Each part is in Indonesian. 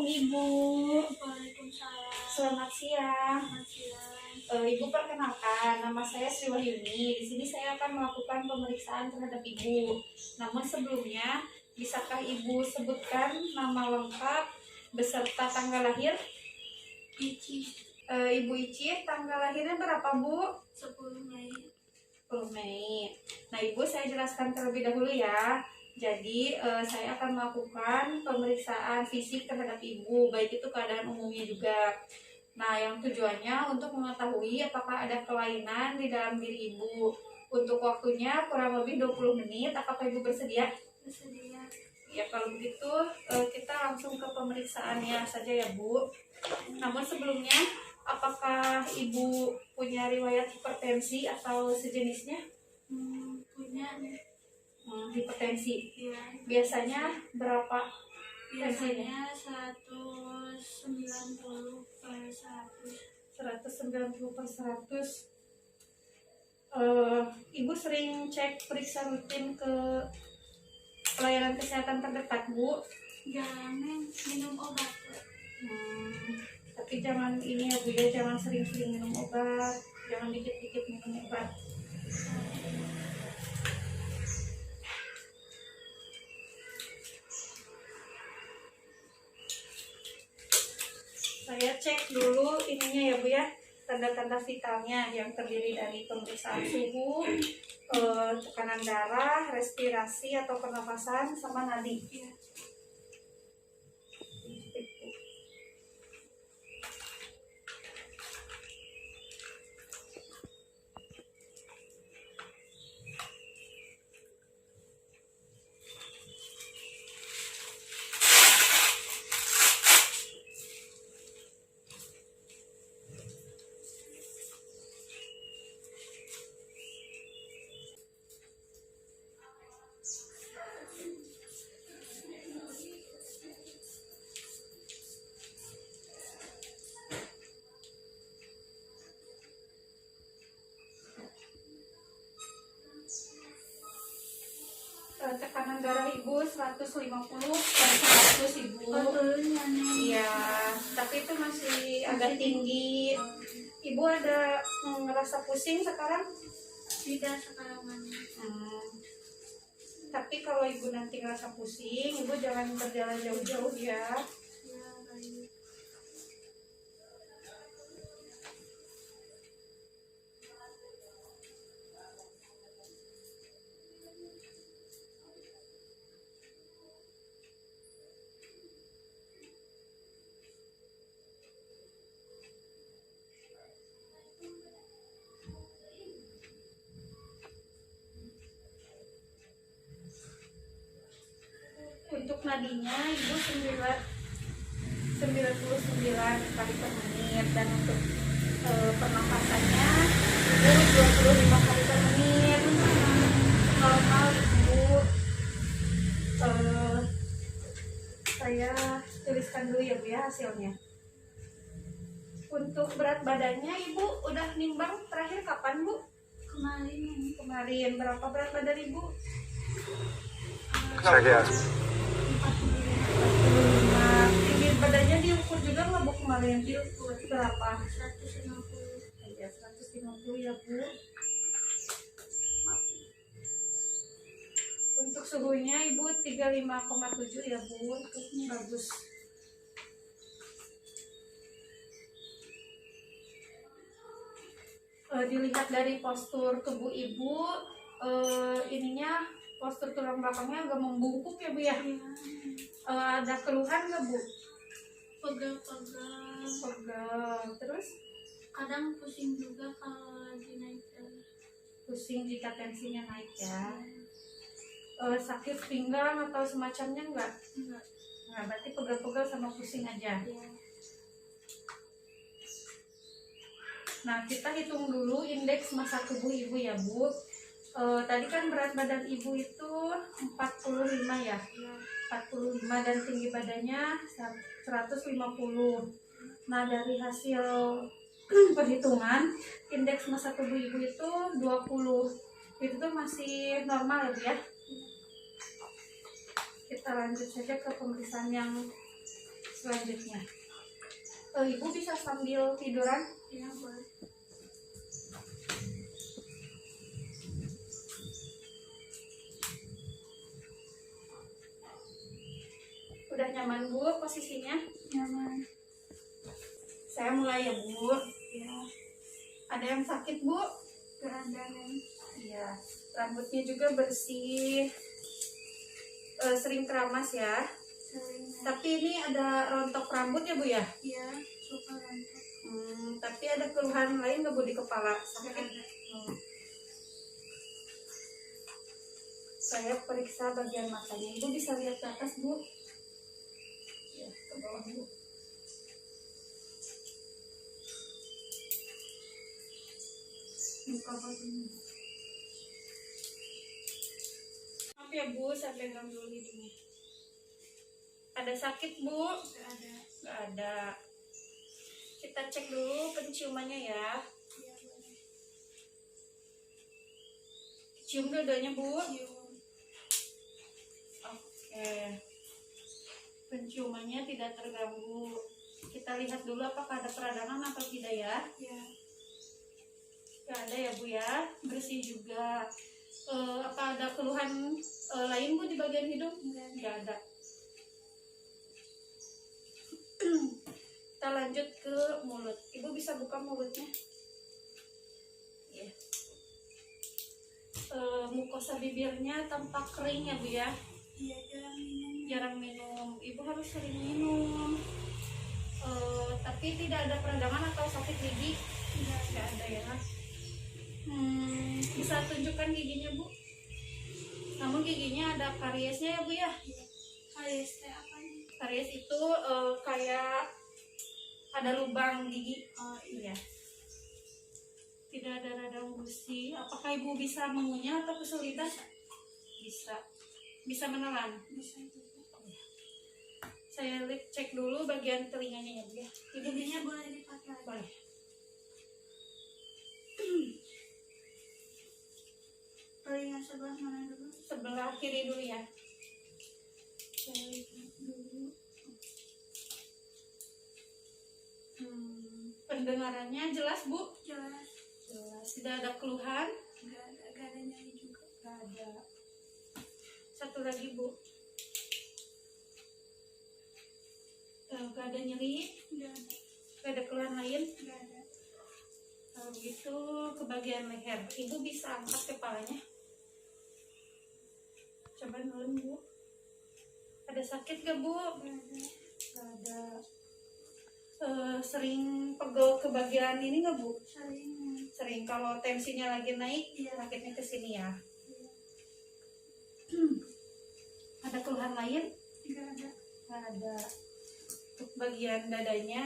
Ibu. Waalaikumsalam. Selamat siang. Selamat siang. Ibu, perkenalkan, nama saya Sri Wahyuni. Di sini saya akan melakukan pemeriksaan terhadap Ibu. Namun sebelumnya, bisakah Ibu sebutkan nama lengkap beserta tanggal lahir? Ici. Ibu Ici, tanggal lahirnya berapa, Bu? 10 Mei. 10 Mei. Nah, Ibu, saya jelaskan terlebih dahulu ya. Jadi, saya akan melakukan pemeriksaan fisik terhadap Ibu, baik itu keadaan umumnya juga. Nah, yang tujuannya untuk mengetahui apakah ada kelainan di dalam diri Ibu. Untuk waktunya kurang lebih 20 menit. Apakah Ibu bersedia? Bersedia. Ya, kalau begitu kita langsung ke pemeriksaannya saja ya, Bu. Namun sebelumnya, apakah Ibu punya riwayat hipertensi atau sejenisnya? Punya. Hipertensi. Ya. Biasanya berapa? Biasanya 190/100. 190/100. Ibu sering cek periksa rutin ke pelayanan kesehatan terdekat, Bu? Jangan minum obat. Tapi jangan ini ya, Bu ya, jangan sering-sering minum obat, jangan dikit-dikit minum obat. Saya cek dulu ininya ya, Bu ya, tanda-tanda vitalnya yang terdiri dari pemeriksaan suhu, tekanan darah, respirasi atau pernapasan, sama nadi. Ya. Tekanan darah Ibu 150/100, Ibu. Turunnya nih. Iya, tapi itu masih agak tinggi. Ibu ada ngerasa pusing sekarang? Tidak sekarang mana. Tapi kalau Ibu nanti ngerasa pusing, Ibu jangan berjalan jauh-jauh ya. Ya, baik. Untuk nadinya Ibu 99 kali per menit, dan untuk pernapasannya Ibu 25 kali per menit. Normal, Ibu. Saya tuliskan dulu ya, Bu ya, hasilnya. Untuk berat badannya Ibu udah nimbang terakhir kapan, Bu? Kemarin. Berapa berat badan Ibu? Saya 45. Tinggi badannya diukur juga nggak, Bu, kemarin? Diukur berapa? 150. Ya, 150 ya, Bu. Untuk suhunya Ibu 35,7 ya, Bu. Bagus. Dilihat dari postur tubuh Ibu, ininya postur tulang belakangnya agak membungkuk ya, Bu ya. Ada keluhan nggak, Bu? Pegal-pegal. Pegal. Terus Kadang pusing juga kalau lagi naik kelas. pusing jika tensinya naik ya. Sakit pinggang atau semacamnya enggak? Enggak. Nah, berarti pegal-pegal sama pusing aja. Ya. Nah, kita hitung dulu indeks massa tubuh Ibu ya, Bu. Tadi kan berat badan Ibu itu 45 ya. 45 dan tinggi badannya 150. Nah, dari hasil perhitungan indeks massa tubuh Ibu itu 20. Itu tuh masih normal ya, Bu ya. Kita lanjut saja ke pemeriksaan yang Selanjutnya, ibu bisa sambil tiduran. Ya boleh. Udah nyaman bu posisinya? Nyaman. Saya mulai ya bu. Ya. Ada yang sakit bu? Gak ada Nen. Iya. Rambutnya juga bersih. Sering keramas ya. Sering. Tapi ini ada rontok rambut ya bu ya? Iya. Suka rontok. Tapi ada keluhan lain nggak bu di kepala? Gak Sakit? ada. Saya periksa bagian matanya. Ibu bisa lihat ke atas bu? Ya, ke bawah bu. Buka bajunya. Maaf ya bu, saya pegang dulu hidungnya. Ada sakit bu? Gak ada. Nggak ada. Kita cek dulu penciumannya ya. Iya boleh. Cium dua-duanya bu. Cium. Oke. Penciumannya tidak terganggu. Kita lihat dulu apakah ada peradangan atau tidak ya. Ya. Nggak ada ya bu ya. Bersih juga. Apa ada keluhan lain bu di bagian hidung? Enggak ada. Nggak ada. Kita lanjut ke mulut. Ibu bisa buka mulutnya. Ya. Mukosa bibirnya tampak kering ya bu ya. Iya jarang minum. Jarang minum. Ibu harus sering minum. Tapi tidak ada peradangan atau sakit gigi? Nggak ada ya. Bisa tunjukkan giginya bu. Namun giginya ada kariesnya ya bu ya. Iya. Karies teh apa nih? Karies itu kayak ada lubang gigi. Oh Iya. Tidak ada radang gusi. Apakah ibu bisa mengunyah atau kesulitan? Bisa. Bisa menelan. bisa juga. Saya cek dulu bagian telinganya ya bu ya. Ibu Giginya boleh dipakai. boleh. Telinga sebelah mana dulu? Sebelah kiri dulu ya. Saya lihat dulu. Pendengarannya jelas bu? Jelas. Jelas. Tidak ada keluhan? Gak ada nyeri juga. Tidak ada. Satu lagi bu. Gak ada nyeri? Gak ada. Gak ada keluhan lain? Gak ada. Kalau gitu ke bagian leher. Ibu bisa angkat kepalanya. Coba nelen bu. Ada sakit gak bu? Gak ada. Gak ada. Sering pegel ke bagian ini gak bu? Sering. Sering. Kalau tensinya lagi naik, Iya. sakitnya ke sini ya. Iya. Ada keluhan lain? Gak ada. Gak ada. Untuk bagian dadanya,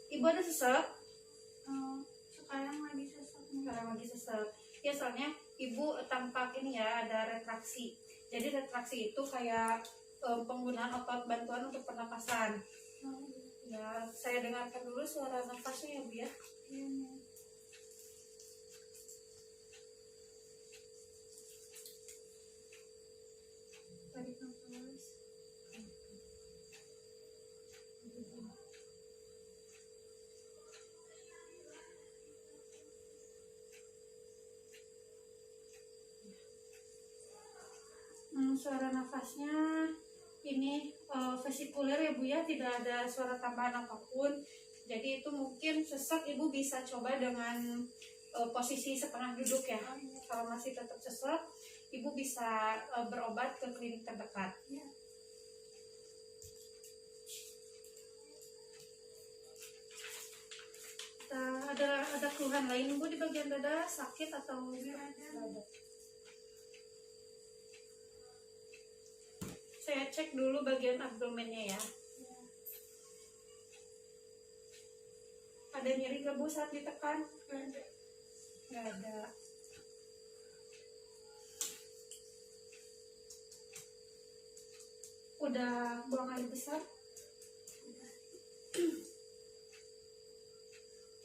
ibu ada sesek? Sekarang lagi sesak nih. Sekarang lagi sesek. Ya soalnya ibu tampak ini ya ada retraksi. Jadi retraksi itu kayak penggunaan otot bantuan untuk pernapasan. Oh, iya. Ya, saya dengarkan dulu suara nafasnya ya bu ya. Iya nih. Tarik nafas. Suara nafasnya ini vesikuler ya bu ya, tidak ada suara tambahan apapun. Jadi itu mungkin sesek ibu bisa coba dengan posisi setengah duduk ya. Kalau masih tetap sesek, ibu bisa berobat ke klinik terdekat. Iya. Ada keluhan lain bu di bagian dada, sakit atau Gak ada. Nggak ada. Saya cek dulu bagian abdomennya ya. Iya. Ada nyeri gak bu saat ditekan? Gak ada. Nggak ada. Udah buang air besar? Udah.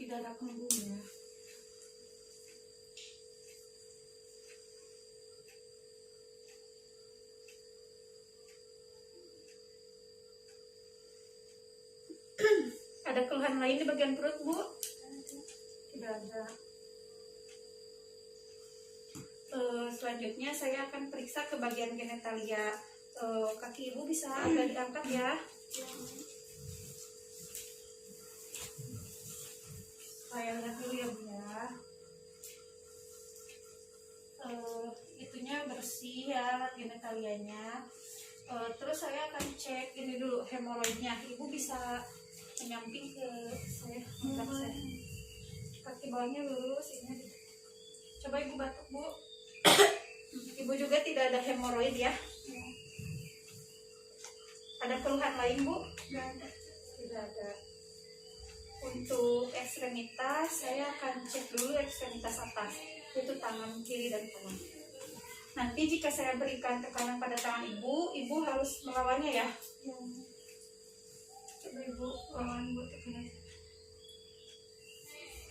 Tidak ada kembung ya. Ada keluhan lain di bagian perut, Bu? Tidak ada. Selanjutnya saya akan periksa ke bagian genitalia. Kaki ibu bisa agak diangkat ya. Saya lihat dulu ya Bu ya. Itunya bersih ya genitalianya. Terus saya akan cek ini dulu hemoroidnya. Ibu bisa menyamping ke saya, angkat saya. Kaki bawahnya lurus, ini. Coba ibu batuk Bu. Ibu juga tidak ada hemoroid ya? Ada keluhan lain Bu? Tidak ada. Untuk ekstremitas, saya akan cek dulu ekstremitas atas, itu tangan kiri dan kanan. Nanti jika saya berikan tekanan pada tangan ibu, ibu harus melawannya ya. Coba ibu lawan Bu tekanan.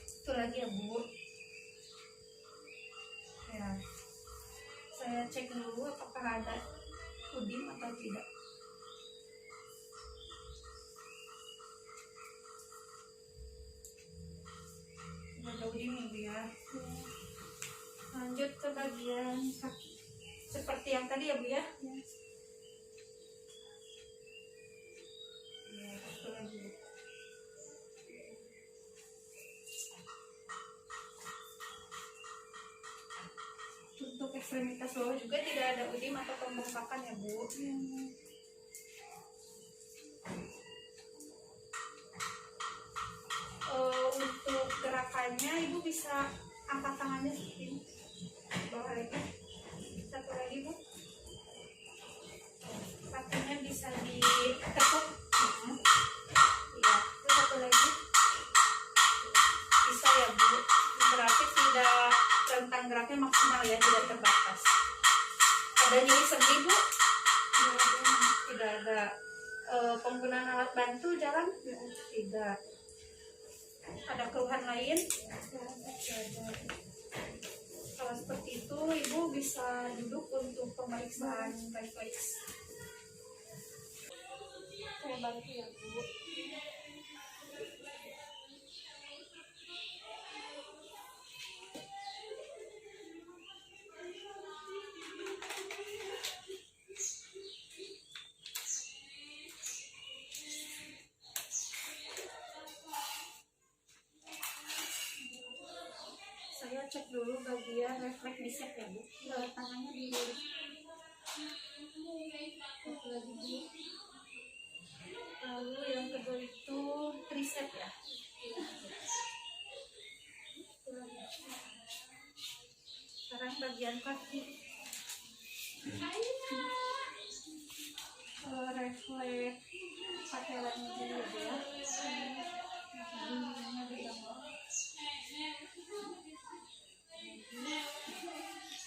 Itu lagi ya Bu. Ya. Saya cek dulu apakah ada udim atau tidak. Ada udim ya Bu ya. Lanjut ke bagian kaki. Seperti yang tadi ya Bu ya. Ya, satu lagi. Untuk ekstremitas bawah juga tidak ada udim atau pembengkakan ya Bu. Untuk gerakannya ibu bisa angkat tangannya seperti ini, bawah lagi, satu lagi Bu, kakinya bisa ditekuk, ya, itu satu lagi, bisa ya Bu, berarti tidak rentang geraknya maksimal ya, tidak terbatas. Ada nyeri sendi Bu? Tidak ada. Penggunaan alat bantu jalan? Tidak. Ada keluhan lain? Kalau seperti itu, ibu bisa duduk untuk pemeriksaan refleks. Saya bantu ya Bu. Saya cek dulu bagian refleks bisep ya Bu. Tangannya di lagi Bu. Lalu yang kedua itu tricep ya. Sekarang bagian kaki. Refleks patelanya dulu ya.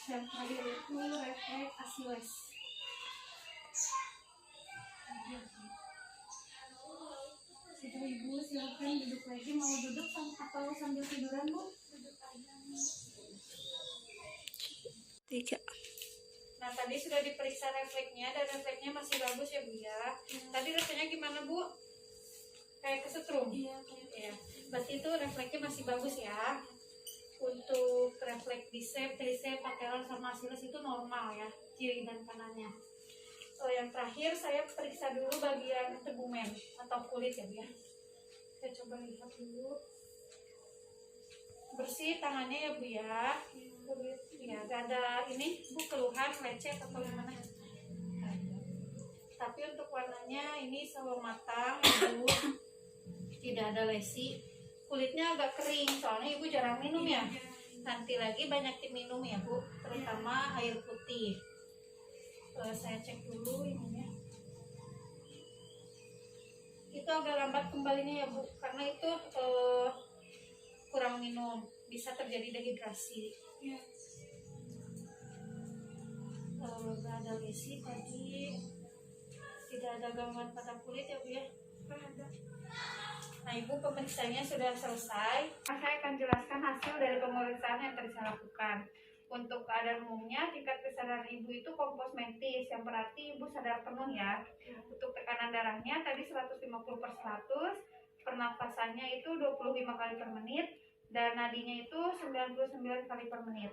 Yang terakhir itu refleks Achilles. Sudah ibu, silakan duduk lagi. Mau duduk atau sambil tiduran Bu? Tiga. Nah tadi sudah diperiksa refleksnya dan refleksnya masih bagus ya Bu ya. Tadi rasanya gimana Bu? Kayak kesetrum? Iya. Ya. Berarti itu refleksnya masih bagus ya. Untuk refleks bicep, tricep, patellar sama Achilles itu normal ya, kiri dan kanannya. Yang terakhir saya periksa dulu bagian tegumen atau kulit ya Bu ya. Saya coba lihat dulu. Bersih tangannya ya Bu ya. Kulit ya, gak ada ini Bu keluhan lecet atau gimana. Tapi untuk warnanya ini sawo matang ya Bu. Tidak ada lesi. Kulitnya agak kering soalnya ibu jarang minum ya. Nanti lagi banyak diminum ya Bu, terutama air putih. Saya cek dulu ininya. Itu agak lambat kembalinya ya Bu, karena itu kurang minum, bisa terjadi dehidrasi. Gak ada lesi tadi, tidak ada gangguan pada kulit ya Bu ya. Ada. Nah ibu pemeriksaannya sudah selesai. Saya akan jelaskan hasil dari pemeriksaan yang tadi saya lakukan. Untuk keadaan umumnya tingkat kesadaran ibu itu komposmentis, yang berarti ibu sadar penuh ya. Untuk tekanan darahnya tadi 150/100, pernapasannya itu 25 kali per menit dan nadinya itu 99 kali per menit.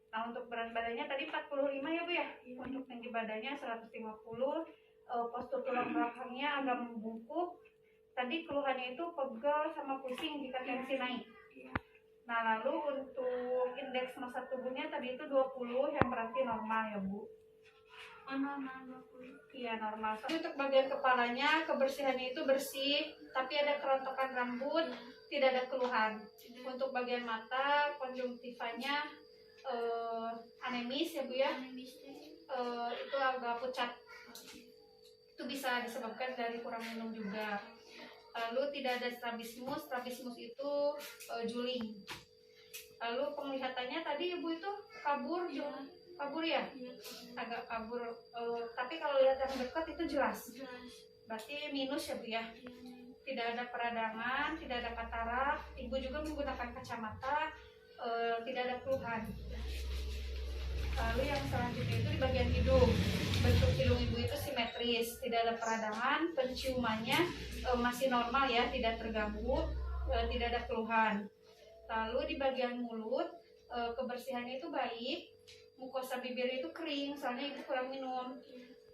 Nah, untuk berat badannya tadi 45 ya Bu ya. Untuk tinggi badannya 150, postur tulang belakangnya agak membungkuk. Tadi keluhannya itu pegel sama pusing jika tensi naik. Nah, lalu untuk indeks massa tubuhnya tadi itu 20 yang berarti normal ya Bu. Normal 20. Iya, normal. Untuk bagian kepalanya kebersihannya itu bersih, tapi ada kerontokan rambut, tidak ada keluhan. Untuk bagian mata konjungtivanya anemis ya Bu ya. Itu agak pucat. Itu bisa disebabkan dari kurang minum juga. Lalu tidak ada strabismus. Strabismus itu juling. Lalu penglihatannya tadi Ibu itu kabur ya, agak kabur, tapi kalau lihat yang dekat itu jelas, berarti minus ya Bu ya. Tidak ada peradangan, tidak ada katarak, Ibu juga menggunakan kacamata, tidak ada keluhan. Lalu yang selanjutnya itu di bagian hidung, bentuk hidung Ibu itu simetris, tidak ada peradangan, penciumannya masih normal ya, tidak terganggu, tidak ada keluhan. Lalu di bagian mulut kebersihannya itu baik, mukosa bibir itu kering, soalnya Ibu kurang minum.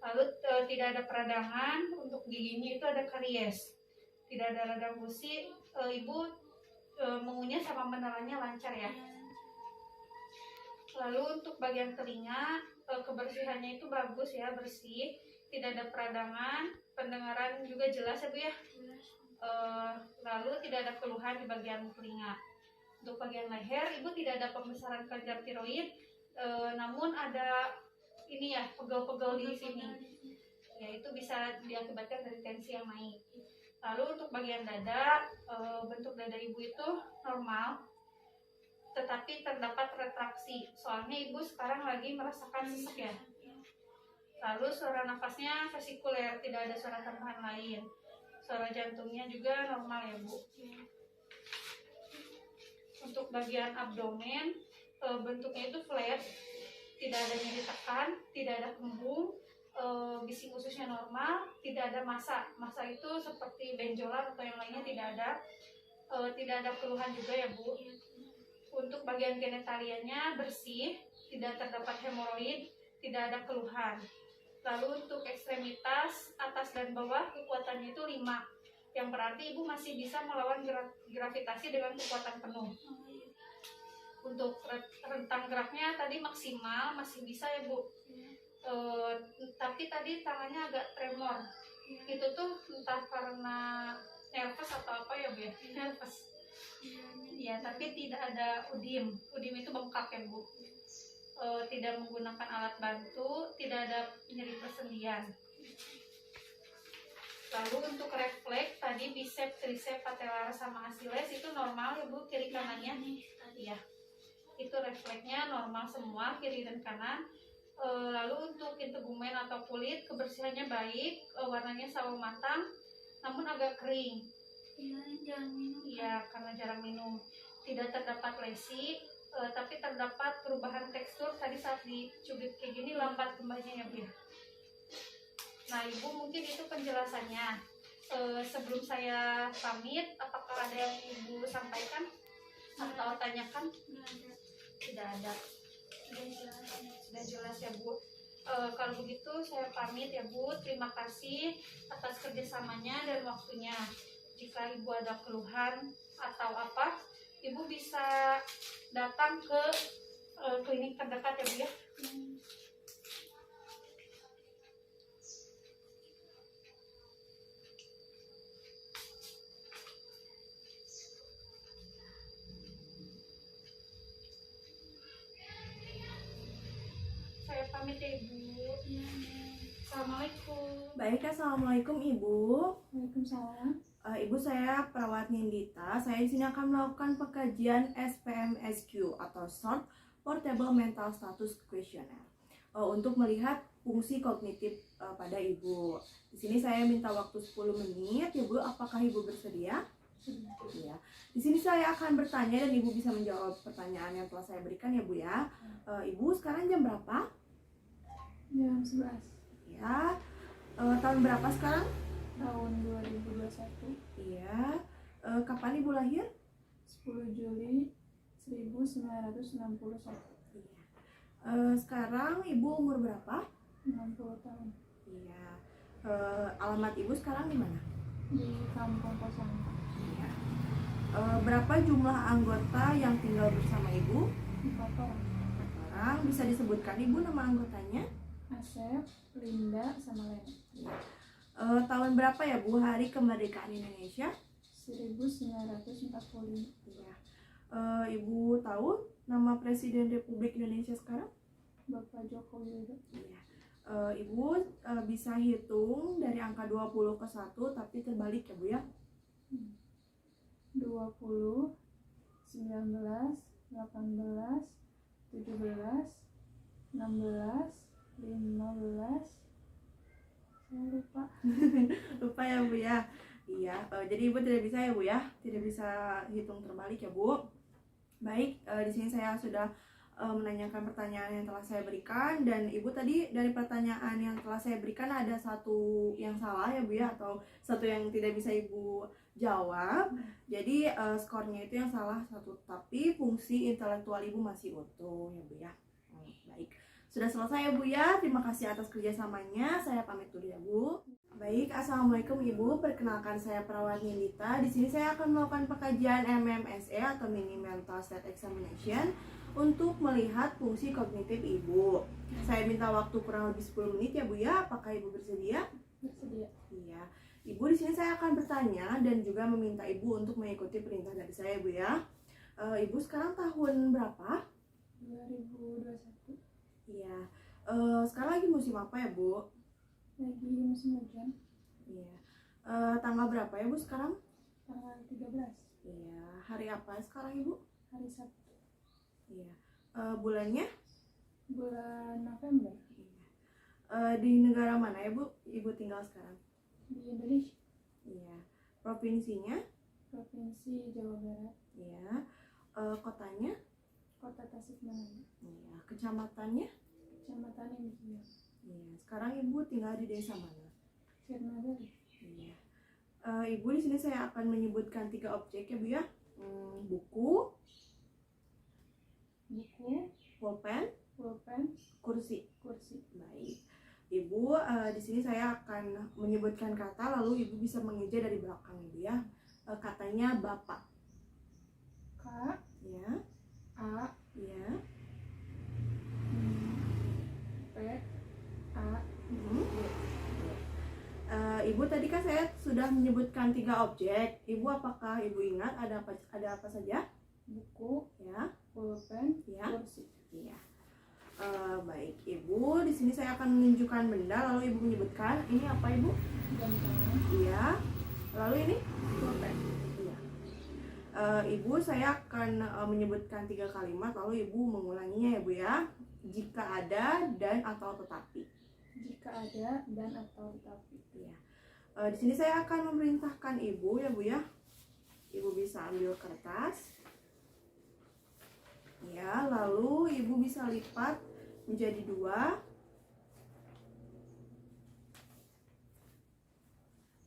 Lalu tidak ada peradangan, untuk giginya itu ada karies, tidak ada radang gusi, Ibu mengunyah sama menelannya lancar ya. Lalu untuk bagian telinga kebersihannya itu bagus ya, bersih, tidak ada peradangan, pendengaran juga jelas ya Bu ya. Lalu tidak ada keluhan di bagian telinga. Untuk bagian leher Ibu tidak ada pembesaran kelenjar tiroid, namun ada ini ya, pegel-pegel di sini. Ya, itu bisa diakibatkan dari tensi yang naik. Lalu untuk bagian dada, bentuk dada Ibu itu normal, tetapi terdapat retraksi. Soalnya Ibu sekarang lagi merasakan sesak ya. Lalu suara nafasnya vesikuler, tidak ada suara tambahan lain. Suara jantungnya juga normal ya Bu. Untuk bagian abdomen, bentuknya itu flat, tidak ada nyeri tekan, tidak ada kembung, bising ususnya normal, tidak ada massa. Massa itu seperti benjolan atau yang lainnya tidak ada, tidak ada keluhan juga ya Bu. Untuk bagian genitalianya bersih, tidak terdapat hemoroid, tidak ada keluhan. Lalu untuk ekstremitas atas dan bawah kekuatannya itu 5, yang berarti Ibu masih bisa melawan gravitasi dengan kekuatan penuh. Untuk rentang geraknya tadi maksimal, masih bisa ya Bu. Tapi tadi tangannya agak tremor. Itu tuh entah karena nervous atau apa ya Bu ya? Nervous. Ya, tapi tidak ada udim. Udim itu bengkak ya Bu. Tidak menggunakan alat bantu, tidak ada nyeri persendian. Lalu untuk refleks tadi bicep, tricep, patellar sama Achilles itu normal ya Bu, kiri kanannya. Iya. Itu refleksnya normal semua, kiri dan kanan. Lalu untuk integumen atau kulit kebersihannya baik, warnanya sawo matang, namun agak kering. Jarang minum. Iya, karena jarang minum. Tidak terdapat lesi, tapi terdapat perubahan tekstur tadi saat dicubit kayak gini, lambat kembalinya ya Bu ya. Nah Ibu mungkin itu penjelasannya. Sebelum saya pamit, apakah ada yang Ibu sampaikan atau tanyakan? Tidak ada. Sudah jelas ya Bu. Kalau begitu saya pamit ya Bu. Terima kasih atas kerjasamanya dan waktunya. Jika Ibu ada keluhan atau apa, Ibu bisa datang ke klinik terdekat ya Bu ya. Saya pamit ya Ibu. Assalamualaikum. Baik, assalamualaikum Ibu. Waalaikumsalam. Ibu, saya perawat Nindita. Saya di sini akan melakukan pengkajian SPMSQ atau Short Portable Mental Status Questionnaire untuk melihat fungsi kognitif pada Ibu. Di sini saya minta waktu 10 menit, ya Bu. Apakah Ibu bersedia? Ya. Di sini saya akan bertanya dan Ibu bisa menjawab pertanyaan yang telah saya berikan ya Bu ya. Ibu, sekarang jam berapa? Jam 11. Ya. Tahun berapa sekarang? Tahun 2021. Iya. Kapan Ibu lahir? 10 Juli 1961. Iya. Sekarang Ibu umur berapa? 60 tahun. Iya. Alamat Ibu sekarang di mana? Di Kampung Kosangka. Iya. Berapa jumlah anggota yang tinggal bersama Ibu? 4 orang. Orang. Bisa disebutkan Ibu nama anggotanya? Asep, Linda, sama Lena. Iya. Tahun berapa ya Bu hari kemerdekaan Indonesia? 1945. Iya. Ibu tahu nama Presiden Republik Indonesia sekarang? Bapak Joko Widodo. Iya. Ibu bisa hitung dari angka 20 ke 1 tapi terbalik ya Bu ya? 20, 19, 18, 17, 16, 15. Saya lupa. Lupa ya Bu ya? Iya, jadi Ibu tidak bisa ya Bu ya? Tidak bisa hitung terbalik ya Bu? Baik, di sini saya sudah menanyakan pertanyaan yang telah saya berikan, dan Ibu tadi dari pertanyaan yang telah saya berikan ada satu yang salah ya Bu ya, atau satu yang tidak bisa Ibu jawab. Jadi skornya itu yang salah satu, tapi fungsi intelektual Ibu masih utuh ya Bu ya. Baik, sudah selesai ya Bu ya. Terima kasih atas kerjasamanya. Saya pamit dulu ya Bu. Baik, assalamualaikum Ibu. Perkenalkan saya Perawat Nindita. Di sini saya akan melakukan pekajian MMSE atau Mini Mental State Examination untuk melihat fungsi kognitif Ibu. Saya minta waktu kurang lebih 10 menit ya Bu ya. Apakah Ibu bersedia? Bersedia. Iya. Ibu, di sini saya akan bertanya dan juga meminta Ibu untuk mengikuti perintah dari saya Bu ya. Ibu sekarang tahun berapa? 2021. Iya. Sekarang lagi musim apa ya Bu? Lagi musim hujan. Iya. Tanggal berapa ya Bu sekarang? Tanggal 13. Iya. Hari apa sekarang Ibu? Hari Sabtu. Iya. Bulannya? Bulan November. Iya. Di negara mana ya Bu Ibu tinggal sekarang? Di Indonesia. Iya. Provinsinya? Provinsi Jawa Barat. Iya. Kotanya? Kota Tasikmalaya. Iya. Kecamatannya? Kecamatan India. Iya. Sekarang Ibu tinggal di desa mana? Sirnagari. Iya. Ibu, di sini saya akan menyebutkan 3 objek ya Bu ya. Buku, pulpen, kursi. Baik. Ibu, di sini saya akan menyebutkan kata, lalu Ibu bisa mengeja dari belakang Ibu ya. Katanya Bapak. K, Ya. A, Ya. P, A, Hmm. Ibu, tadi kan saya sudah menyebutkan 3 objek. Ibu, apakah Ibu ingat ada apa saja? buku, Ya. pulpen, Ya. kursi. Iya. Baik, Ibu. Di sini saya akan menunjukkan benda, lalu Ibu menyebutkan ini apa Ibu? Jam tangan, Iya. Lalu ini? pulpen. Iya. Ibu, saya akan menyebutkan 3 kalimat, lalu Ibu mengulanginya ya Bu ya. Jika ada, dan atau tetapi. Jika ada dan atau tetapi. Iya. Di sini saya akan memerintahkan Ibu ya Bu ya. Ibu bisa ambil kertas. Ya, lalu Ibu bisa lipat menjadi 2.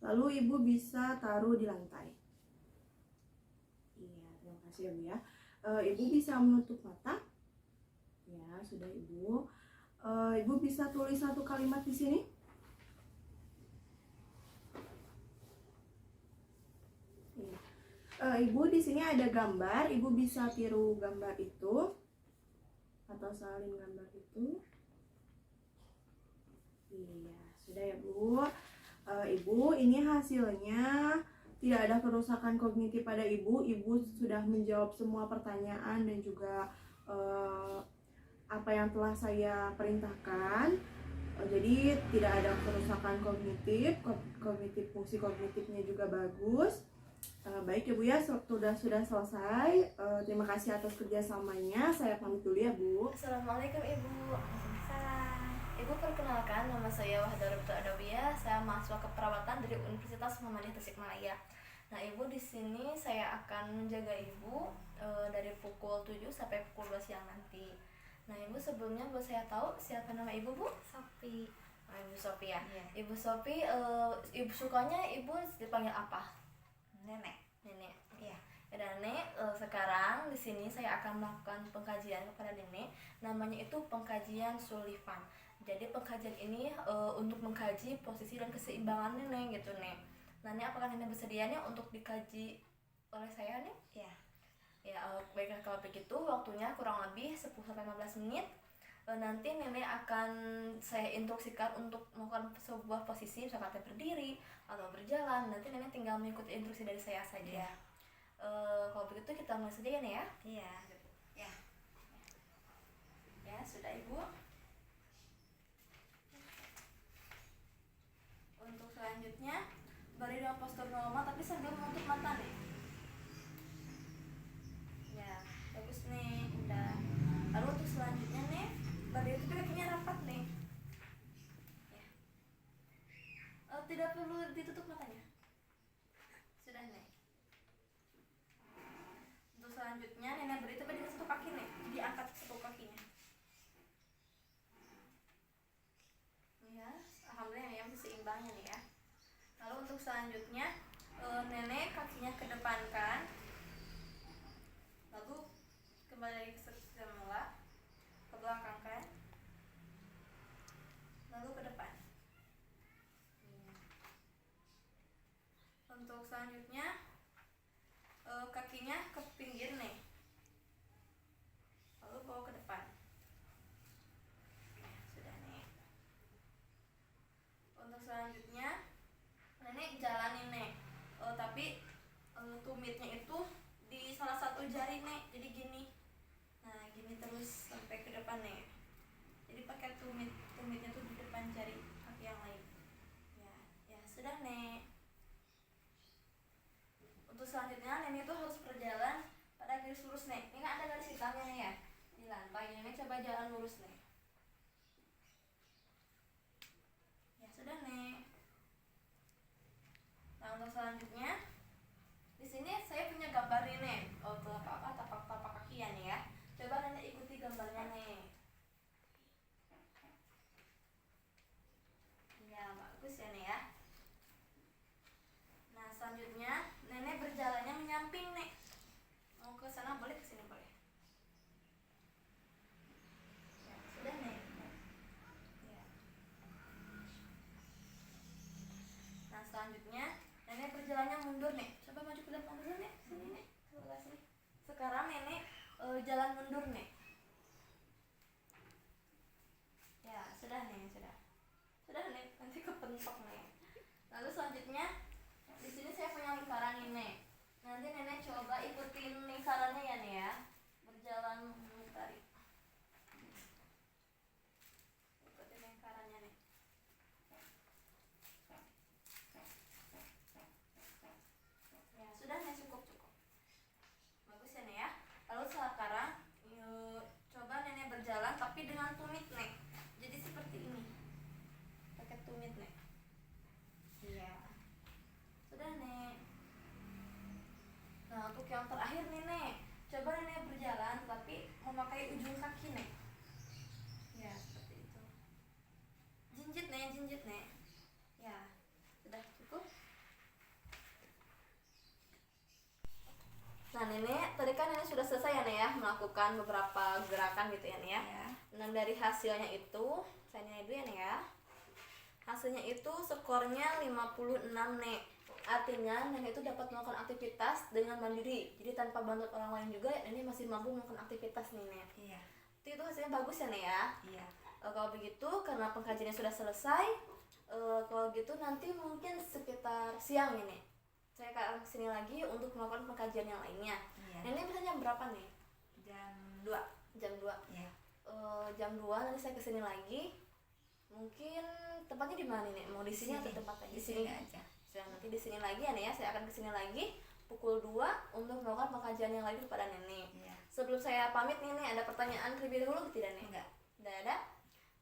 Lalu Ibu bisa taruh di lantai. Iya, terima kasih ya Bu ya. Ibu bisa menutup mata. Ya, sudah Ibu. Ibu bisa tulis 1 kalimat di sini. Iya. Ibu, di sini ada gambar. Ibu bisa tiru gambar itu atau salin gambar itu. Iya, sudah ya Bu. Ibu, ini hasilnya. Tidak ada kerusakan kognitif pada Ibu. Ibu sudah menjawab semua pertanyaan dan juga apa yang telah saya perintahkan. Jadi tidak ada kerusakan kognitif, fungsi kognitifnya juga bagus. Baik ya Bu ya, sudah selesai. Terima kasih atas kerjasamanya. Saya pamit dulu ya Bu. Assalamualaikum Ibu. Waalaikumsalam. Ibu, perkenalkan, nama saya Wahda Rabta Adawiyah. Saya mahasiswa keperawatan dari Universitas Muhammadiyah Tasikmalaya. Nah Ibu, di sini saya akan menjaga Ibu dari pukul 7 sampai pukul 12 siang nanti. Nah Ibu, sebelumnya buat saya tahu siapa nama Ibu Bu? Sapi. Ibu Sofi ya. Iya. Ibu Sofi, ibu sukanya ibu dipanggil apa? Nenek. Nenek. Iya. Ya, Nenek, sekarang di sini saya akan melakukan pengkajian kepada Nenek. Namanya itu pengkajian Sullivan. Jadi pengkajian ini untuk mengkaji posisi dan keseimbangan Nenek gitu, Nek. Nah, Nek, apakah Nenek bersedia nih untuk dikaji oleh saya, Nek? Iya. Ya, baiklah kalau begitu waktunya kurang lebih 10-15 menit. Nanti Nenek akan saya instruksikan untuk melakukan sebuah posisi, misalkan berdiri atau berjalan. Nanti Nenek tinggal mengikuti instruksi dari saya saja. Kalau begitu kita mulai saja ya, Nek ya. Iya. Ya. Ya, sudah Ibu. Untuk selanjutnya berdiri dalam postur normal tapi sambil menutup mata nih. Ya, bagus nih, udah. Lalu untuk selanjutnya nih, berdiri tapi kakinya rapat nih. Ya. Tidak perlu ditutup matanya. Sudah nih. Untuk selanjutnya Nenek berdiri tapi dengan satu kaki nih, diangkat satu kakinya. Ya, alhamdulillah ya masih seimbangnya nih ya. Lalu untuk selanjutnya Nenek kakinya kedepankan, lalu kembali lagi ke semula, ke belakang kan, lalu ke depan. Untuk selanjutnya kakinya ke pinggir nih, lalu bawa ke depan. Sudah nih. Untuk selanjutnya Nenek jalanin nih, tapi tumitnya itu di salah satu jari nih, jadi gini. Nah, gini terus sampai ke depan nih. Jadi pakai tumitnya tuh di depan jari kaki yang lain. Ya sudah nih. Untuk selanjutnya Nenek itu harus berjalan pada garis lurus nih. Ini kan ada garis hitamnya nih ya di lantai. Nenek coba jalan lurus nih. Ya sudah nih. Nah, untuk selanjutnya di sini saya punya gambar ini nih. Tapak kaki ya nih ya. Coba Nenek ikuti gambarnya nih. Ya, bagus ya nih ya. Nah, selanjutnya Nenek berjalannya menyamping nih. Mau ke sana boleh, ke sini boleh. Ya, sudah nih. Ya. Nah, selanjutnya Nenek berjalannya mundur nih. Coba maju ke belakang dulu nih. Sini nih, sebelah sini. Sekarang Nenek jalan mundur nih. Ya, sudah nih, sudah. Sudah nih, nanti kepentok nih. Lalu selanjutnya di sini saya punya lingkaran ini. Nanti Nenek coba ikutin lingkarannya ya nih ya. Berjalan memutari. Ikutin lingkarannya nih. Ya, sudah nih, cukup. Bagus ya nih ya. Lalu sekarang coba Nenek berjalan tapi dengan tumit nih. Jadi seperti ini. Pakai tumit nih. Iya. Sudah nih. Nah, untuk yang terakhir nih Nek, coba Nenek berjalan tapi memakai ujung kaki nih. Ya, seperti itu. Jinjit nih. Ya, sudah cukup. Nah, Nenek, tadi kan Nenek sudah selesai ya Nek ya melakukan beberapa gerakan gitu ya Nek ya. Ya. Nah, dari hasilnya itu, saya nilai dulu ya Nek ya. Hasilnya itu skornya 56 Nek. Artinya Nenek itu dapat melakukan aktivitas dengan mandiri. Jadi tanpa bantuan orang lain juga Nenek masih mampu melakukan aktivitas nih Nek. Iya. Itu hasilnya bagus ya Nek ya. Iya. Kalau begitu karena pengkajiannya sudah selesai, kalau gitu nanti mungkin sekitar siang ya Nek. Saya akan kesini lagi untuk melakukan pengkajian yang lainnya. Iya. Nenek bisa jam berapa nih? Jam 2. Jam 2. Iya. Jam 2 nanti saya kesini lagi. Mungkin tempatnya di mana nih? Mau di sini atau tempat lain? Di sini aja. Nanti di sini lagi ya Nek ya. Saya akan kesini lagi pukul 2 untuk melakukan pengkajian yang lain kepada Nenek. Iya. Sebelum saya pamit nih Nek, ada pertanyaan terlebih dahulu tidak Nek? Enggak. Tidak ada?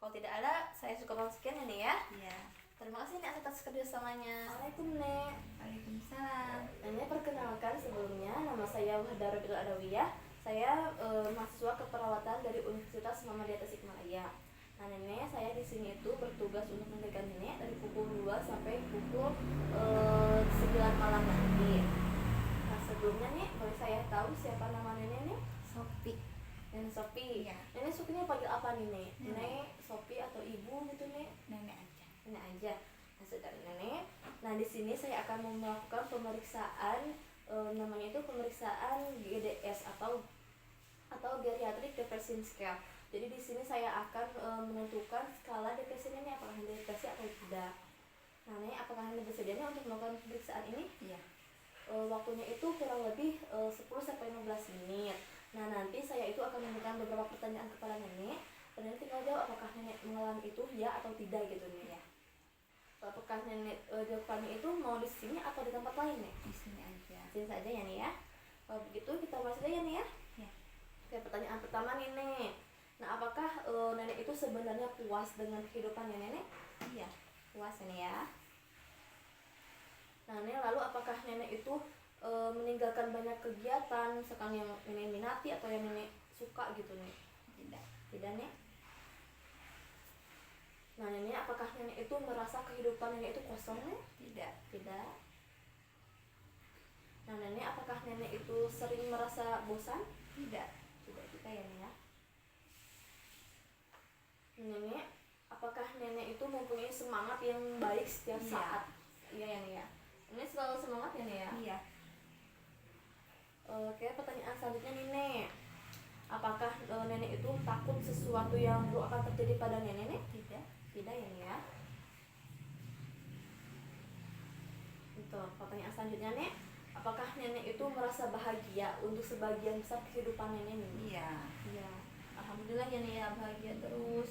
Kalau tidak ada, saya cukup sekian ya Nek ya. Iya. Terima kasih Nek atas kerjasamanya. Waalaikumsalam Nek. Waalaikumsalam. Nenek perkenalkan sebelumnya, nama saya Wahda Adawiyah. Saya mahasiswa keperawatan dari Universitas Muhammadiyah Tasikmalaya. Nah, nenek saya di sini itu bertugas untuk menjaga nenek dari pukul 2 sampai pukul 9 malam nanti. Nah, sebelumnya nih boleh saya tahu siapa nama nenek nih? Sopi. Nenek Sopi. Iya. Nenek Sopinya panggil apa nih, Nek? Nenek. Nenek Sopi atau ibu gitu, Nek? Nenek aja. Nenek aja. Nah, saudara nenek. Nah, di sini saya akan melakukan pemeriksaan namanya itu pemeriksaan GDS atau Geriatric Depression Scale. Jadi di sini saya akan menentukan skala depresi ini apakah Anda depresi atau tidak. Nah, Nek, apakah Anda bersedia nih untuk melakukan pemeriksaan ini? Iya. Waktunya itu kurang lebih 10 sampai 15 menit. Nah, nanti saya itu akan memberikan beberapa pertanyaan kepada nenek dan nenek tinggal jawab apakah nenek mengalami itu ya atau tidak gitu nih. Iya. Apakah nenek jawabannya itu mau di sini atau di tempat lain, Nek? Di sini aja. Di sini saja ya, Nek ya. Kalau begitu kita mulai saja ya, Nek ya. Iya. Oke, pertanyaan pertama nih, Nek. Nah, apakah nenek itu sebenarnya puas dengan kehidupannya nenek? Iya. Puas ya, Nek ya. Nah, Nek, lalu apakah nenek itu meninggalkan banyak kegiatan misalkan yang nenek minati atau yang nenek suka gitu, Nek? Tidak. Tidak, Nek. Nah, nenek, apakah nenek itu merasa kehidupan nenek itu kosong, Nek? Tidak. Tidak. Nah, nenek, apakah nenek itu sering merasa bosan? Tidak. Tidak juga ya, Nek ya. Nenek, apakah nenek itu mempunyai semangat yang baik setiap Iya. saat? Iya ya, Nek ya. Nenek selalu semangat ya, Nek ya. Iya. Oke, pertanyaan selanjutnya nih, Nek. Apakah nenek itu takut sesuatu yang buruk akan terjadi pada nenek, Nek? Tidak. Tidak ya, Nek ya. Itu pertanyaan selanjutnya, Nek. Apakah nenek itu merasa bahagia untuk sebagian besar kehidupan nenek ini? Iya. Iya. Alhamdulillah ya, Nek ya, bahagia terus.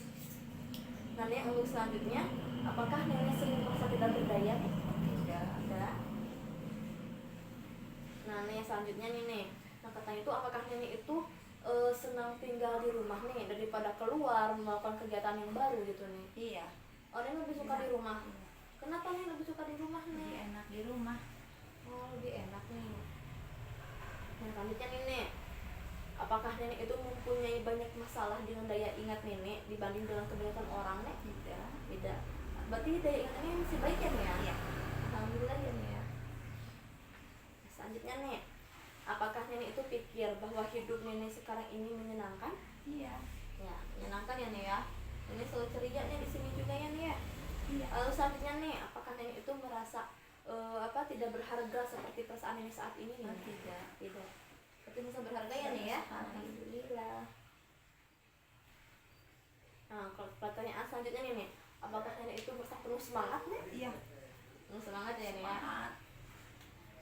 Nah, Nek, untuk selanjutnya, apakah nenek sering merasa tidak berdaya, Nek? Tidak. Tidak. Nah, Nek, selanjutnya nih, Nek. Nah, katanya itu apakah nenek itu senang tinggal di rumah, Nek, daripada keluar melakukan kegiatan yang baru gitu, Nek? Iya. Oh, Nenek lebih suka Iya. di rumah. Iya. Kenapa nih lebih suka di rumah, Lebih Nek? enak di rumah. Oh, lebih enak nih. Nah, selanjutnya nih, Nek. Apakah nenek itu mempunyai banyak masalah dengan daya ingat nenek dibanding dengan kebanyakan orang, Nek? Tidak. Tidak. Berarti daya ingatnya masih baik ya, Nek ya? Iya. Alhamdulillah ya, Nek ya. Selanjutnya, Nek. Apakah nenek itu pikir bahwa hidup nenek sekarang ini menyenangkan? Iya. Ya, menyenangkan ya, Nek ya. Nenek selalu ceria nih di sini juga ya, Nek ya. Iya. Lalu selanjutnya, Nek, apakah nenek itu merasa tidak berharga seperti perasaan nenek saat ini, Oh, Nek? tidak. Tidak. Berarti merasa berharga ya, Nek ya? Sekali. Alhamdulillah. Nah, kalau pertanyaan selanjutnya nih, Nek. Apakah nenek itu merasa penuh semangat, Nek? Iya. Penuh semangat ya, Nek ya. Semangat.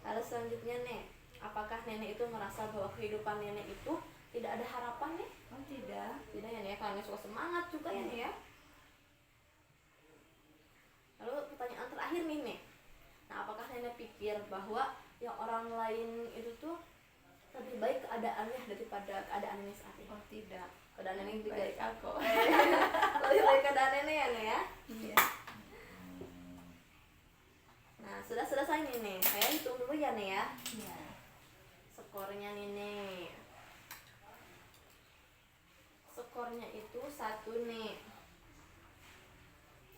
Lalu selanjutnya, Nek. Apakah nenek itu merasa bahwa kehidupan nenek itu tidak ada harapan, Nek? Oh, tidak. Tidak ya, Nek. Karena suka semangat juga ya, Nek ya. Lalu pertanyaan terakhir nih, Nek. Nah, apakah nenek pikir bahwa yang orang lain itu tuh lebih baik keadaannya daripada keadaan nenek saat ini? Oh, tidak. Keadaan nenek juga Baik aku. lebih baik keadaan nenek ya, Nek ya. Iya. Nah, sudah selesai nih, Nek. Saya hitung dulu ya, Nek ya. Iya. Skornya nih, Nek. Skornya itu 1, Nek.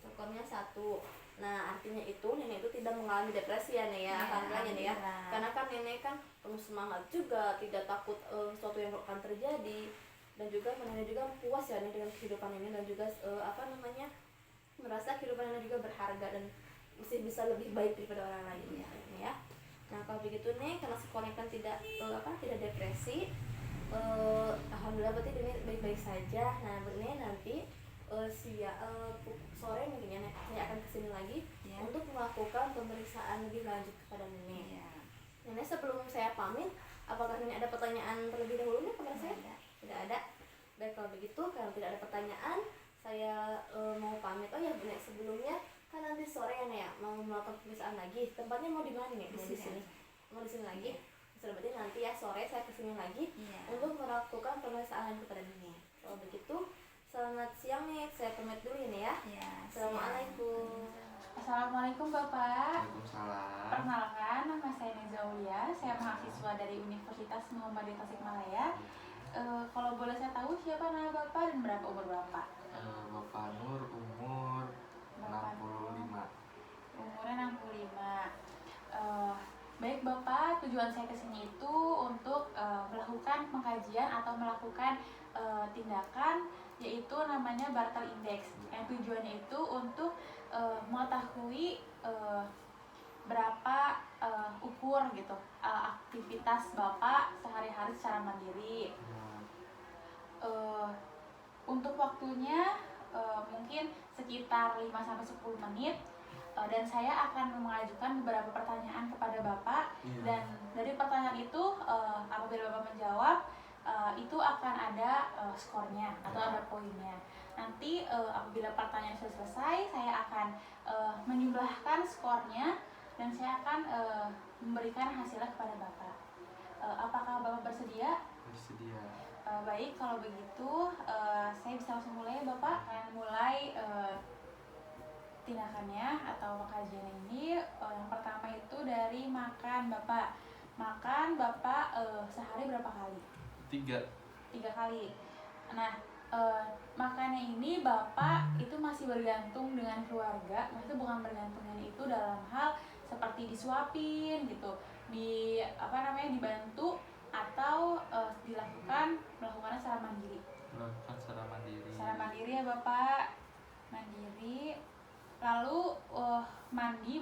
Skornya 1. Nah, artinya itu nenek itu tidak mengalami depresi ya, Nek ya. Iya, Alhamdulillah ya, Nek ya. alhamdulillah. Karena kan nenek kan penuh semangat juga, tidak takut sesuatu yang akan terjadi, dan juga nenek juga puas ya, Nek, dengan kehidupan nenek, dan juga merasa kehidupan nenek juga berharga dan masih bisa lebih baik daripada orang lain ya, Nek ya. Nah, kalau begitu, Nek, karena sekolahnya kan tidak depresi, alhamdulillah berarti nenek baik-baik saja. Nah, Nek, nanti sore mungkin ya, Nek, saya akan kesini lagi Iya. untuk melakukan pemeriksaan lebih lanjut kepada nenek. Iya. Nenek, sebelum saya pamit, apakah nenek ada pertanyaan terlebih dahulu nih kepada saya? Tidak. Tidak ada. Baik, kalau begitu, kalau tidak ada pertanyaan, saya mau pamit. Oh ya, Nek, sebelumnya kan nanti sore ya, Nek, ya, mau melakukan pemeriksaan lagi. Tempatnya mau di mana, Nek? Di Mau di sini sini. Mau di sini lagi. Sudah, berarti nanti ya sore saya kesini lagi Iya. untuk melakukan pemeriksaan kepada nenek. Kalau begitu, selamat siang, Nek. Saya pamit dulu ini ya. Iya. Assalamualaikum. Assalamualaikum Bapak. Waalaikumsalam. Perkenalkan, nama saya Neza Aulia. Saya mahasiswa dari Universitas Muhammadiyah Tasikmalaya. Kalau boleh saya tahu siapa nama Bapak dan berapa umur Bapak? Bapak Nur umur Bapak 65. Umurnya 65. Baik Bapak, tujuan saya kesini itu untuk melakukan pengkajian atau melakukan tindakan yaitu namanya Bartel Index. Yang tujuannya itu untuk mengetahui berapa ukur gitu aktivitas Bapak sehari-hari secara mandiri. Untuk waktunya mungkin sekitar 5-10 menit. Dan saya akan mengajukan beberapa pertanyaan kepada Bapak. Dan dari pertanyaan itu apabila Bapak menjawab itu akan ada skornya atau ada poinnya. Nanti apabila pertanyaan sudah selesai, saya akan menjumlahkan skornya dan saya akan memberikan hasilnya kepada Bapak. Apakah Bapak bersedia? Bersedia. Baik, kalau begitu saya bisa langsung mulai ya Bapak. Akan mulai tindakannya atau pengkajian ini. Yang pertama itu dari makan Bapak. Makan Bapak sehari berapa kali? 3 kali. Nah, makannya ini Bapak itu masih bergantung dengan keluarga. Maksudnya bukan bergantungnya itu dalam hal seperti disuapin gitu, dibantu atau melakukannya secara mandiri. Melakukan secara mandiri. Secara mandiri ya Bapak. Mandiri. Lalu mandi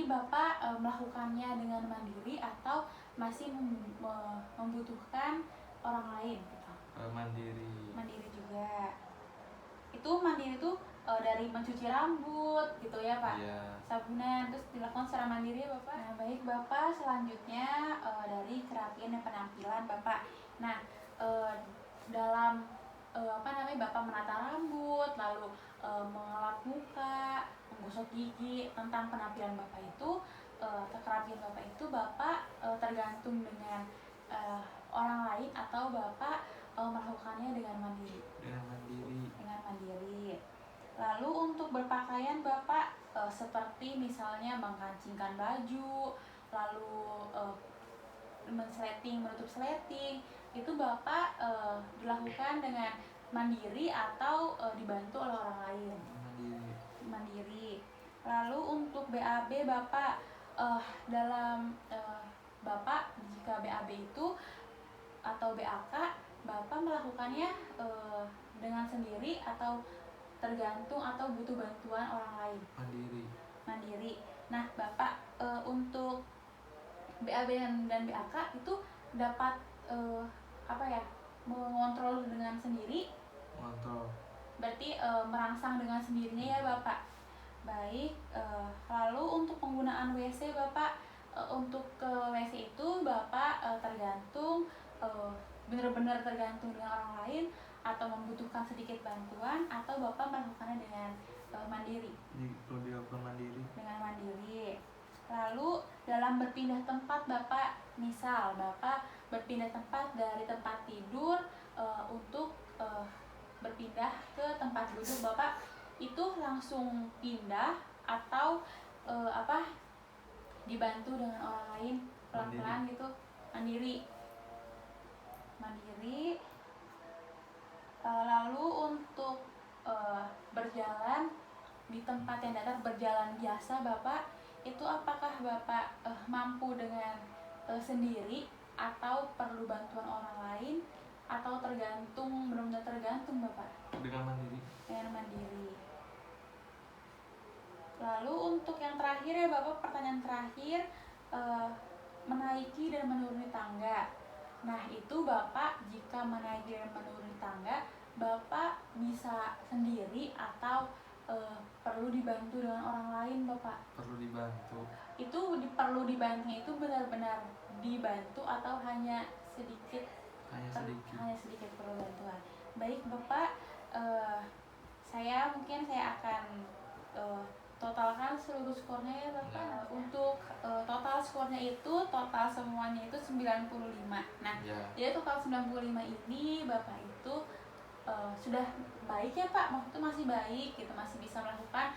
Bapak melakukannya dengan mandiri atau masih membutuhkan orang lain gitu. Mandiri juga. Itu mandiri itu dari mencuci rambut gitu ya Pak. Sabunan terus dilakukan secara mandiri ya Bapak. Nah, baik Bapak, selanjutnya dari kerapian dan penampilan Bapak. Nah, dalam Bapak menata rambut, lalu mengelap muka, menggosok gigi, tentang penampilan Bapak itu, kerapian Bapak itu Bapak tergantung dengan orang lain atau Bapak melakukannya dengan mandiri. Dengan mandiri. Lalu untuk berpakaian Bapak seperti misalnya mengkancingkan baju, lalu menutup sleting, itu Bapak dilakukan dengan mandiri atau dibantu oleh orang lain. Mandiri. Lalu untuk BAB Bapak dalam Bapak jika BAB itu atau BAK Bapak melakukannya dengan sendiri atau tergantung atau butuh bantuan orang lain? Mandiri. Nah Bapak untuk BAB dan BAK itu dapat mengontrol dengan sendiri? Berarti merangsang dengan sendirinya ya Bapak. Baik, lalu untuk penggunaan WC Bapak, untuk ke WC itu Bapak tergantung benar-benar tergantung dengan orang lain atau membutuhkan sedikit bantuan atau Bapak melakukannya dengan mandiri? Dengan mandiri. Lalu dalam berpindah tempat Bapak, misal Bapak berpindah tempat dari tempat tidur untuk berpindah ke tempat duduk Bapak, itu langsung pindah atau dibantu dengan orang lain pelan-pelan gitu? Mandiri. Lalu untuk berjalan di tempat yang datar, berjalan biasa Bapak, itu apakah Bapak mampu dengan sendiri atau perlu bantuan orang lain atau benar-benar tergantung Bapak? Dengan mandiri. Lalu untuk yang terakhir ya Bapak, pertanyaan terakhir, menaiki dan menuruni tangga. Nah itu Bapak jika menaiki dan menuruni tangga Bapak bisa sendiri atau perlu dibantu dengan orang lain Bapak? Perlu dibantu. Itu perlu dibantunya itu benar-benar dibantu atau hanya sedikit? Hanya sedikit perlu bantuan. Baik Bapak, saya akan totalkan seluruh skornya ya Bapak. Untuk total skornya itu, total semuanya itu 95. Nah, jadi total 95 ini Bapak itu sudah baik ya Pak, maksudnya masih baik gitu, masih bisa melakukan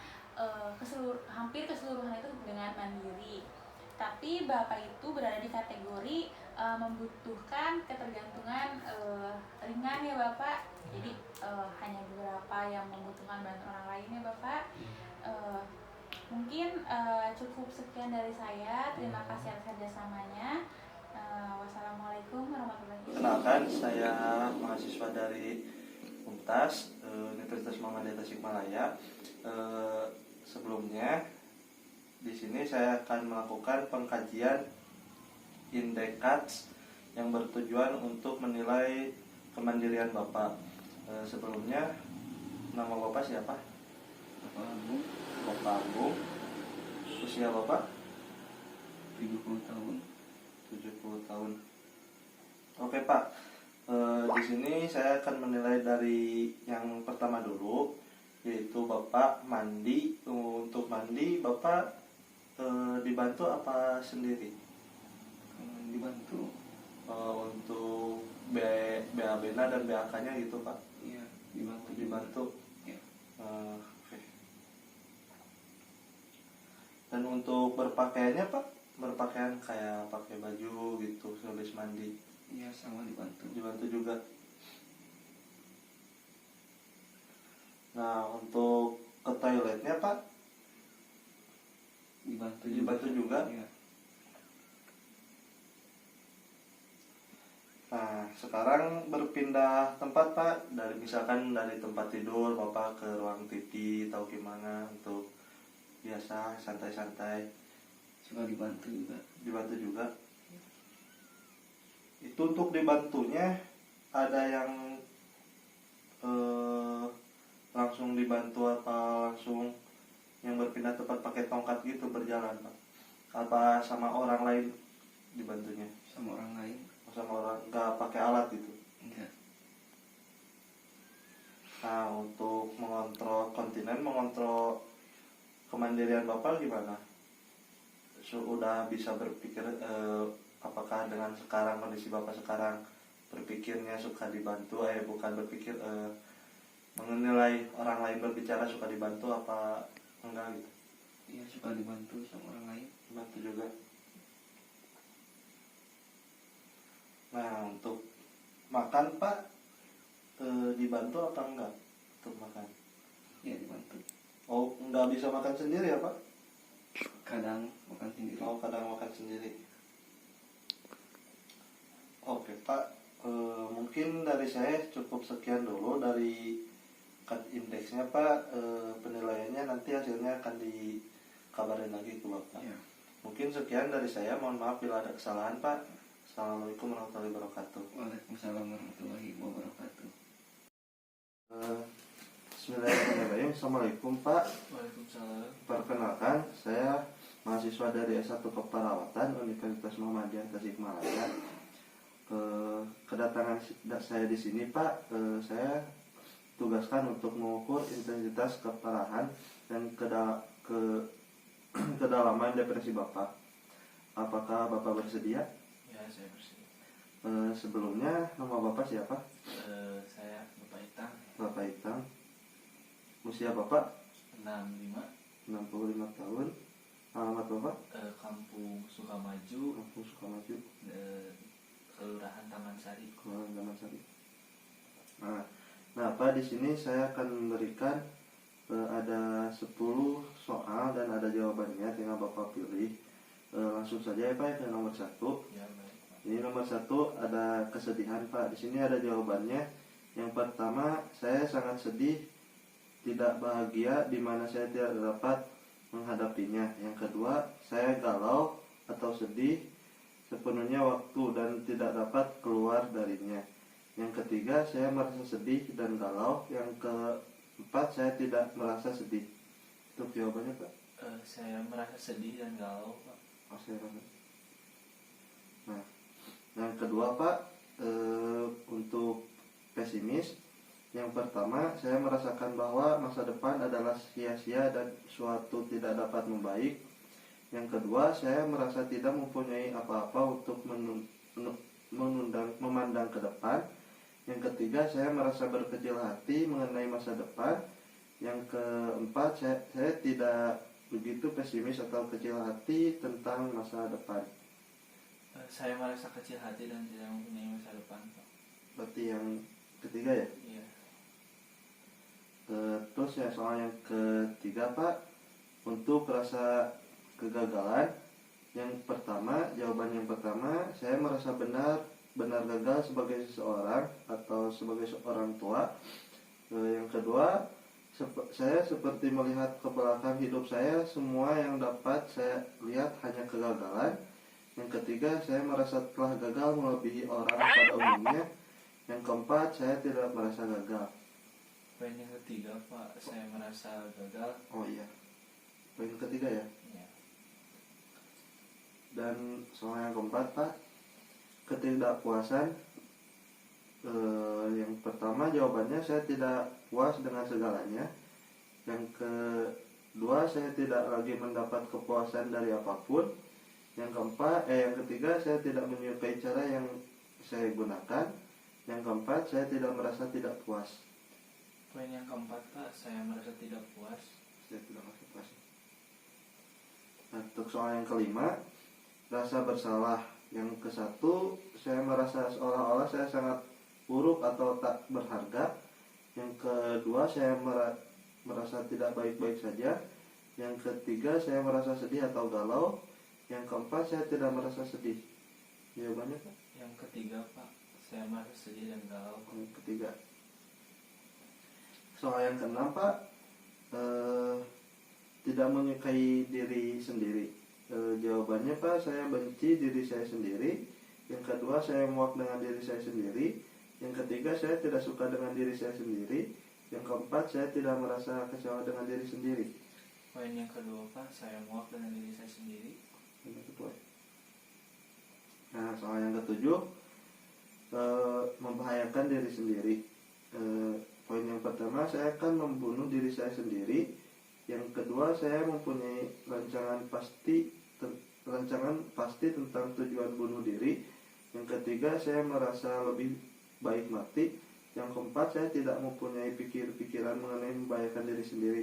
hampir keseluruhan itu dengan mandiri. Tapi Bapak itu berada di kategori membutuhkan ketergantungan ringan ya Bapak. Jadi hanya beberapa yang membutuhkan bantuan orang lain ya Bapak. Mungkin cukup sekian dari saya. Terima kasih atas kerjasamanya. Wassalamualaikum warahmatullahi wabarakatuh. Kenalkan, saya mahasiswa dari UNTAS, Universitas Muhammadiyah Tasikmalaya. Sebelumnya di sini saya akan melakukan pengkajian indeks yang bertujuan untuk menilai kemandirian Bapak. Sebelumnya nama Bapak siapa? Bapak Agung, Bapak Agung. Usia Bapak? 70 tahun. 70 tahun. Oke Pak, di sini saya akan menilai dari yang pertama dulu, yaitu Bapak mandi. Untuk mandi Bapak dibantu apa sendiri? Dibantu. Untuk BAB-nya dan BAK-nya gitu Pak? Iya, dibantu. Dibantu. Ya. Oke. Dan untuk berpakaiannya Pak? Berpakaian kayak pakai baju gitu, habis mandi? Iya, sama dibantu. Dibantu juga. Nah, untuk ke toiletnya Pak? Dibantu juga. Iya. Nah, sekarang berpindah tempat Pak, misalkan dari tempat tidur Bapak ke ruang TV atau gimana, untuk biasa santai-santai? Suka dibantu juga. Dibantu juga. Itu untuk dibantunya ada yang langsung dibantu apa langsung yang berpindah tempat pakai tongkat gitu berjalan Pak? Apa sama orang lain dibantunya? Sama orang lain. Sama orang, nggak pakai alat gitu? Enggak. Nah, untuk mengontrol kontinen, mengontrol kemandirian Bapak gimana? Sudah bisa berpikir apakah dengan sekarang, kondisi Bapak sekarang, berpikirnya suka dibantu, bukan berpikir menilai orang lain berbicara suka dibantu apa enggak gitu? Iya, suka dibantu sama orang lain. Bantu juga. Nah, untuk makan Pak dibantu apa enggak untuk makan? Iya, dibantu. Oh, enggak bisa makan sendiri ya Pak? Kadang makan sendiri. Oh, kadang makan sendiri. Oke Pak, mungkin dari saya cukup sekian dulu dari indeksnya Pak. Penilaiannya nanti hasilnya akan dikabarin lagi ke Bapak. Iya. Mungkin sekian dari saya, mohon maaf bila ada kesalahan Pak. Assalamualaikum warahmatullahi wabarakatuh. Waalaikumsalam warahmatullahi wabarakatuh. Bismillahirrahmanirrahim. Assalamualaikum Pak. Waalaikumsalam. Perkenalkan, saya mahasiswa dari S1 Keperawatan Universitas Muhammadiyah Tasikmalaya. Kedatangan saya di sini Pak, saya tugaskan untuk mengukur intensitas keparahan dan kedalaman depresi Bapak. Apakah Bapak bersedia? Ya, saya bersedia. Sebelumnya nama Bapak siapa? Saya Bapak Itang. Bapak Itang. Usia Bapak? 65. 65 tahun. Alamat Bapak? Kampung Sukamaju. Kampung Sukamaju. Kelurahan Taman Sari. Kelurahan Taman Sari. Nah Pak, di sini saya akan memberikan ada 10 soal dan ada jawabannya, tinggal Bapak pilih. Langsung saja ya Pak, ke nomor 1. Ya, baik. Ini nomor 1 ada kesedihan Pak. Di sini ada jawabannya. Yang pertama, saya sangat sedih, tidak bahagia, di mana saya tidak dapat menghadapinya. Yang kedua, saya galau atau sedih sepenuhnya waktu dan tidak dapat keluar darinya. Yang ketiga, saya merasa sedih dan galau. Yang keempat, saya tidak merasa sedih. Itu jawabannya Pak. Saya merasa sedih dan galau Pak. Oh, saya merasa. Nah, yang kedua Pak, untuk pesimis. Yang pertama, saya merasakan bahwa masa depan adalah sia-sia dan suatu tidak dapat membaik. Yang kedua, saya merasa tidak mempunyai apa-apa untuk memandang ke depan. Yang ketiga, saya merasa berkecil hati mengenai masa depan. Yang keempat, saya tidak begitu pesimis atau kecil hati tentang masa depan. Saya merasa kecil hati dan tidak mempunyai masa depan, Pak. Berarti yang ketiga ya. Iya. Terus ya soal yang ketiga Pak, untuk rasa kegagalan, yang pertama, jawaban yang pertama, saya merasa benar gagal sebagai seseorang atau sebagai seorang tua. Yang kedua, saya seperti melihat ke belakang hidup saya, semua yang dapat saya lihat hanya kegagalan. Yang ketiga, saya merasa telah gagal melebihi orang pada umumnya. Yang keempat, saya tidak merasa gagal. Poin yang ketiga, Pak, saya merasa gagal. Oh iya, poin ketiga ya. Iya. Dan soal yang keempat Pak, ketidakpuasan. Yang pertama jawabannya saya tidak puas dengan segalanya. Yang kedua, saya tidak lagi mendapat kepuasan dari apapun. Yang ketiga, saya tidak menyukai cara yang saya gunakan. Yang keempat, saya tidak merasa tidak puas. Poin yang keempat, Pak, saya merasa tidak puas. Saya tidak merasa puas. Nah, untuk soal yang kelima, rasa bersalah. Yang kesatu, saya merasa seolah-olah saya sangat buruk atau tak berharga. Yang kedua, saya merasa tidak baik-baik saja. Yang ketiga, saya merasa sedih atau galau. Yang keempat, saya tidak merasa sedih. Jawabannya Pak? Yang ketiga, Pak, saya merasa sedih dan galau. Yang ketiga. Soal yang keenam Pak, tidak menyukai diri sendiri. Jawabannya Pak, saya benci diri saya sendiri. Yang kedua, saya muak dengan diri saya sendiri. Yang ketiga, saya tidak suka dengan diri saya sendiri. Yang keempat, saya tidak merasa kecewa dengan diri sendiri. Poin yang kedua, Pak, saya muak dengan diri saya sendiri. Yang kedua. Nah, soal yang ketujuh, membahayakan diri sendiri. Poin yang pertama, saya akan membunuh diri saya sendiri. Yang kedua, saya mempunyai rancangan pasti tentang tujuan bunuh diri. Yang ketiga, saya merasa lebih baik mati. Yang keempat, saya tidak mempunyai pikiran mengenai membahayakan diri sendiri.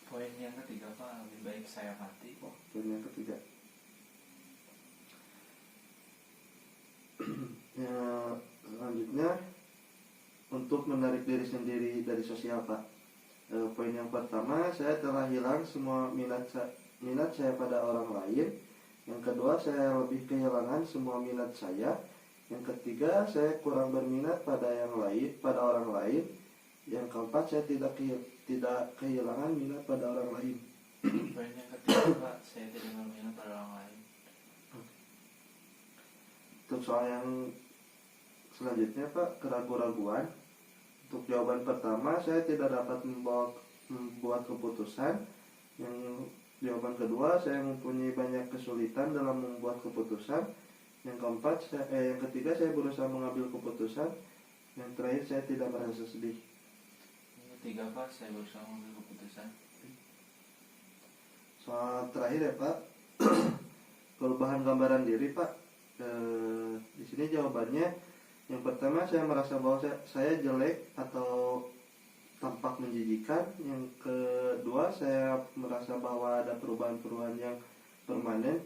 Poin yang ketiga, Pak, lebih baik saya mati. Poin yang ketiga. Selanjutnya, untuk menarik diri sendiri dari sosial Pak. Poin yang pertama, saya telah hilang semua minat saya pada orang lain. Yang kedua, saya lebih kehilangan semua minat saya. Yang ketiga, saya kurang berminat pada orang lain. Yang keempat, saya tidak kehilangan minat pada orang lain. Poin yang ketiga, Pak, saya tidak berminat pada orang lain. Untuk soal yang selanjutnya Pak, keraguan-raguan. Untuk jawaban pertama, saya tidak dapat membuat keputusan. Yang jawaban kedua, saya mempunyai banyak kesulitan dalam membuat keputusan. Yang ketiga, saya berusaha mengambil keputusan. Yang terakhir, saya tidak merasa sedih. Yang ketiga, Pak, saya berusaha mengambil keputusan. Soal terakhir ya Pak, perubahan gambaran diri Pak. Di sini jawabannya, yang pertama, saya merasa bahwa saya jelek atau tampak menjijikan. Yang kedua, saya merasa bahwa ada perubahan-perubahan yang permanen.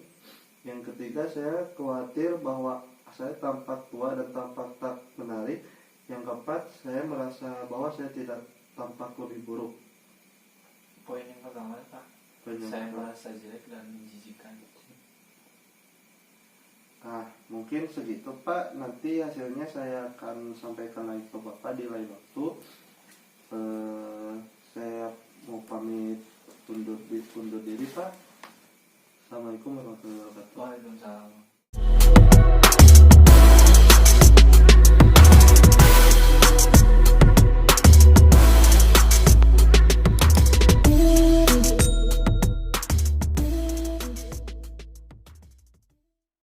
Yang ketiga, saya khawatir bahwa saya tampak tua dan tampak tak menarik. Yang keempat, saya merasa bahwa saya tidak tampak lebih buruk. Poin yang pertama, Pak, saya merasa jelek dan menjijikan. Mungkin segitu Pak. Nanti hasilnya saya akan sampaikan lagi ke Bapak di lain waktu. Saya mau pamit undur diri Pak. Assalamualaikum warahmatullahi wabarakatuh. Waalaikumsalam.